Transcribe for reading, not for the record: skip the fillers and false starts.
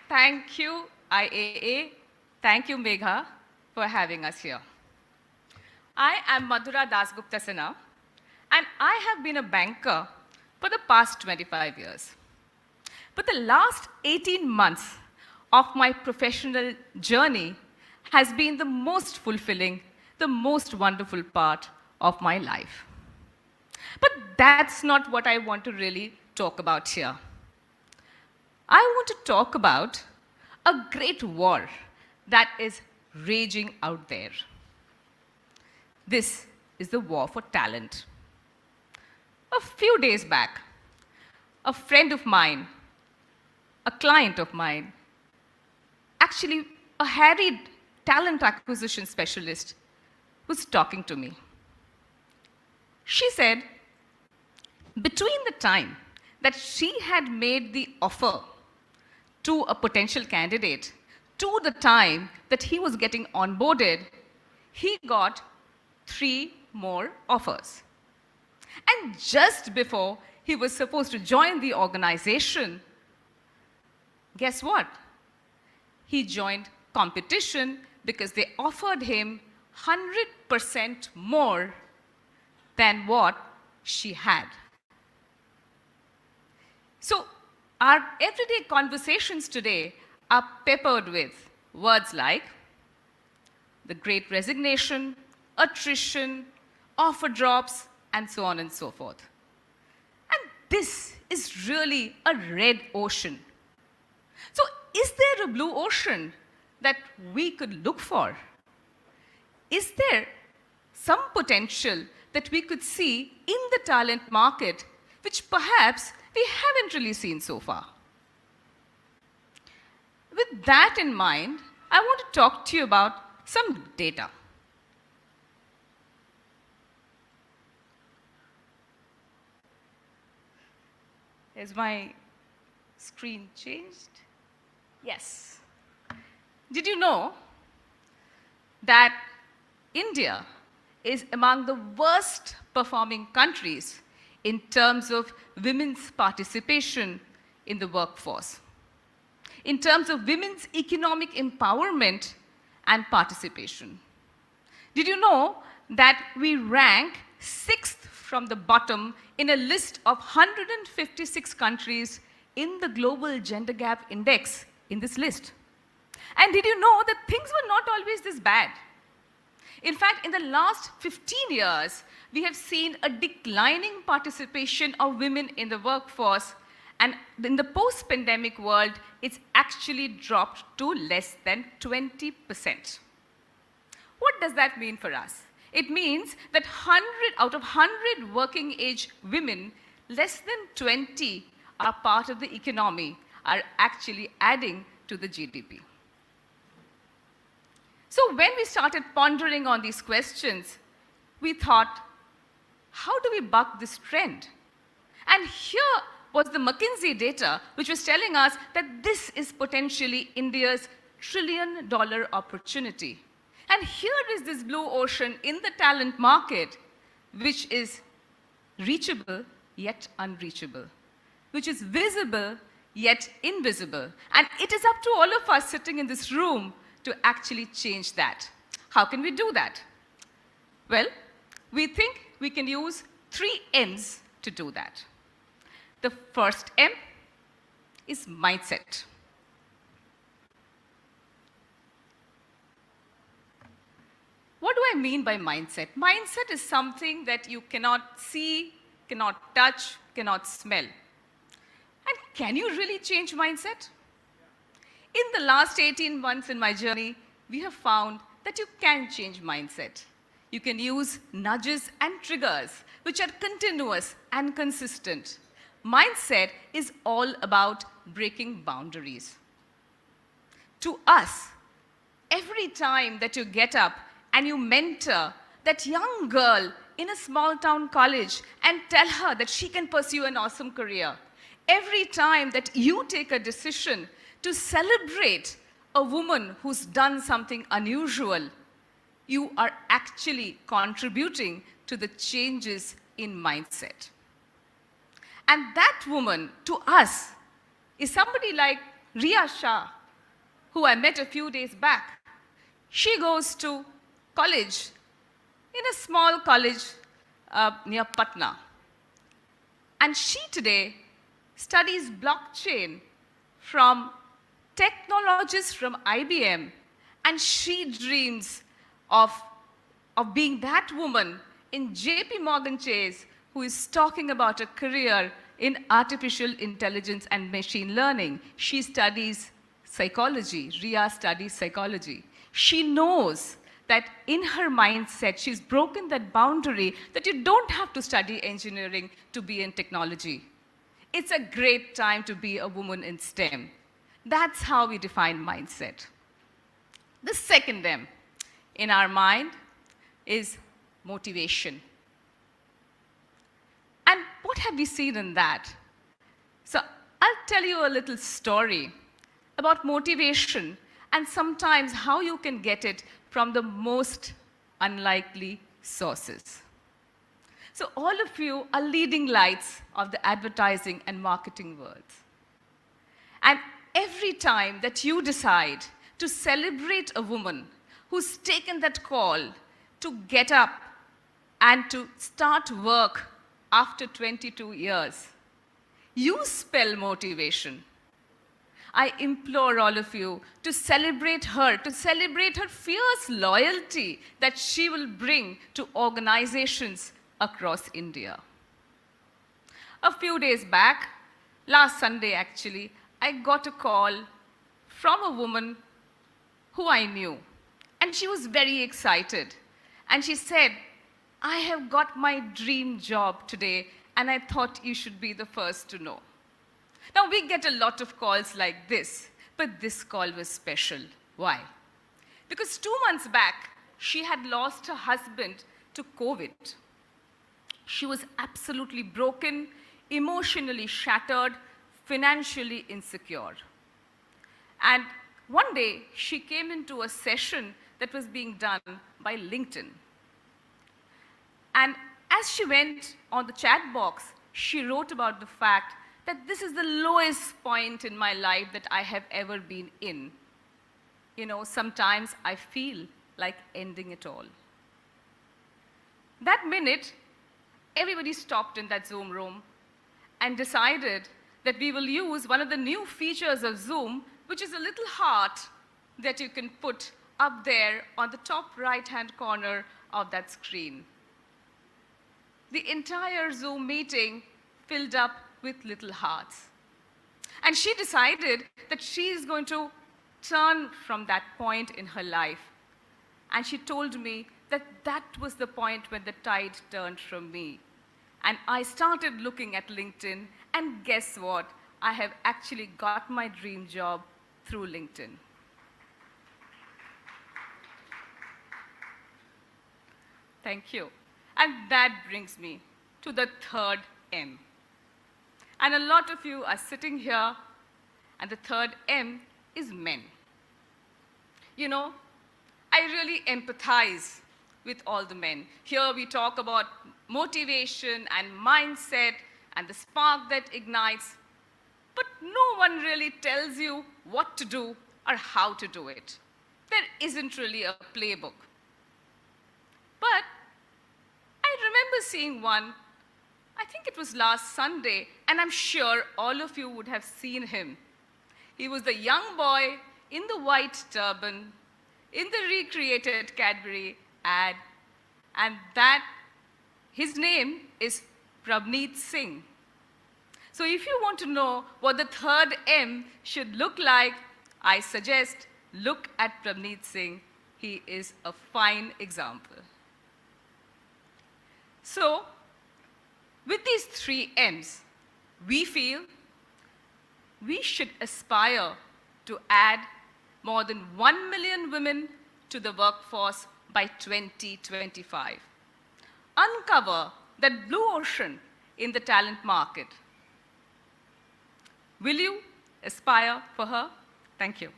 Thank you, IAA. Thank you, Megha, for having us here. I am Madhura Dasgupta Sinha, and I have been a banker for the past 25 years. But the last 18 months of my professional journey has been the most fulfilling, the most wonderful part of my life. But that's not what I want to really talk about here. I want to talk about a great war that is raging out there. This is the war for talent. A few days back, a friend of mine, a client of mine, actually a harried talent acquisition specialist, was talking to me. She said, between the time that she had made the offer to a potential candidate to the time that he was getting onboarded, he got 3 more offers. And just before he was supposed to join the organization, guess what? He joined competition because they offered him 100% more than what she had. So our everyday conversations today are peppered with words like the great resignation, attrition, offer drops, and so on and so forth. And this is really a red ocean. So is there a blue ocean that we could look for? Is there some potential that we could see in the talent market which perhaps we haven't really seen so far? With that in mind, I want to talk to you about some data. Has my screen changed? Yes. Did you know that India is among the worst performing countries in terms of women's participation in the workforce, in terms of women's economic empowerment and participation? Did you know that we rank 6th from the bottom in a list of 156 countries in the Global Gender Gap Index in this list? And did you know that things were not always this bad? In fact, in the last 15 years, we have seen a declining participation of women in the workforce, and in the post-pandemic world, it's actually dropped to less than 20%. What does that mean for us? It means that 100 out of 100 working age women, less than 20 are part of the economy, are actually adding to the GDP. So when we started pondering on these questions, we thought, how do we buck this trend? And here was the McKinsey data, which was telling us that this is potentially India's trillion-dollar opportunity. And here is this blue ocean in the talent market, which is reachable yet unreachable, which is visible yet invisible. And it is up to all of us sitting in this room to actually change that. How can we do that? Well, we think we can use 3 M's to do that. The first M is mindset. What do I mean by mindset? Mindset is something that you cannot see, cannot touch, cannot smell. And can you really change mindset? In the last 18 months in my journey, we have found that you can change mindset. You can use nudges and triggers, which are continuous and consistent. Mindset is all about breaking boundaries. To us, every time that you get up and you mentor that young girl in a small town college and tell her that she can pursue an awesome career, every time that you take a decision to celebrate a woman who's done something unusual, you are actually contributing to the changes in mindset. And that woman, to us, is somebody like Riya Shah, who I met a few days back. She goes to college in a small college near Patna. And she today studies blockchain from technologists from IBM. And she dreams of being that woman in JP Morgan Chase who is talking about a career in artificial intelligence and machine learning. She studies psychology. Ria studies psychology. She knows that in her mindset, she's broken that boundary that you don't have to study engineering to be in technology. It's a great time to be a woman in STEM. That's how we define mindset. The second M in our mind is motivation. And what have we seen in that? So I'll tell you a little story about motivation and sometimes how you can get it from the most unlikely sources. So all of you are leading lights of the advertising and marketing worlds. And every time that you decide to celebrate a woman who's taken that call to get up and to start work after 22 years, you spell motivation. I implore all of you to celebrate her fierce loyalty that she will bring to organizations across India. A few days back, last Sunday actually, I got a call from a woman who I knew. And she was very excited. And she said, I have got my dream job today, and I thought you should be the first to know. Now, we get a lot of calls like this, but this call was special. Why? Because 2 months back, she had lost her husband to COVID. She was absolutely broken, emotionally shattered, financially insecure. And one day, she came into a session that was being done by LinkedIn. And as she went on the chat box, she wrote about the fact that this is the lowest point in my life that I have ever been in. You know, sometimes I feel like ending it all. That minute, everybody stopped in that Zoom room and decided that we will use one of the new features of Zoom, which is a little heart that you can put up there on the top right-hand corner of that screen. The entire Zoom meeting filled up with little hearts. And she decided that she is going to turn from that point in her life. And she told me that that was the point when the tide turned from me. And I started looking at LinkedIn, and guess what? I have actually got my dream job through LinkedIn. Thank you. And that brings me to the third M. And a lot of you are sitting here, and the third M is men. You know, I really empathize with all the men. Here we talk about motivation and mindset and the spark that ignites, but no one really tells you what to do or how to do it. There isn't really a playbook. But I remember seeing one, I think it was last Sunday, and I'm sure all of you would have seen him. He was the young boy in the white turban, in the recreated Cadbury ad, and that, his name is Prabneet Singh. So if you want to know what the third M should look like, I suggest look at Prabneet Singh. He is a fine example. So, with these three M's, we feel we should aspire to add more than 1 million women to the workforce by 2025. Uncover that blue ocean in the talent market. Will you aspire for her? Thank you.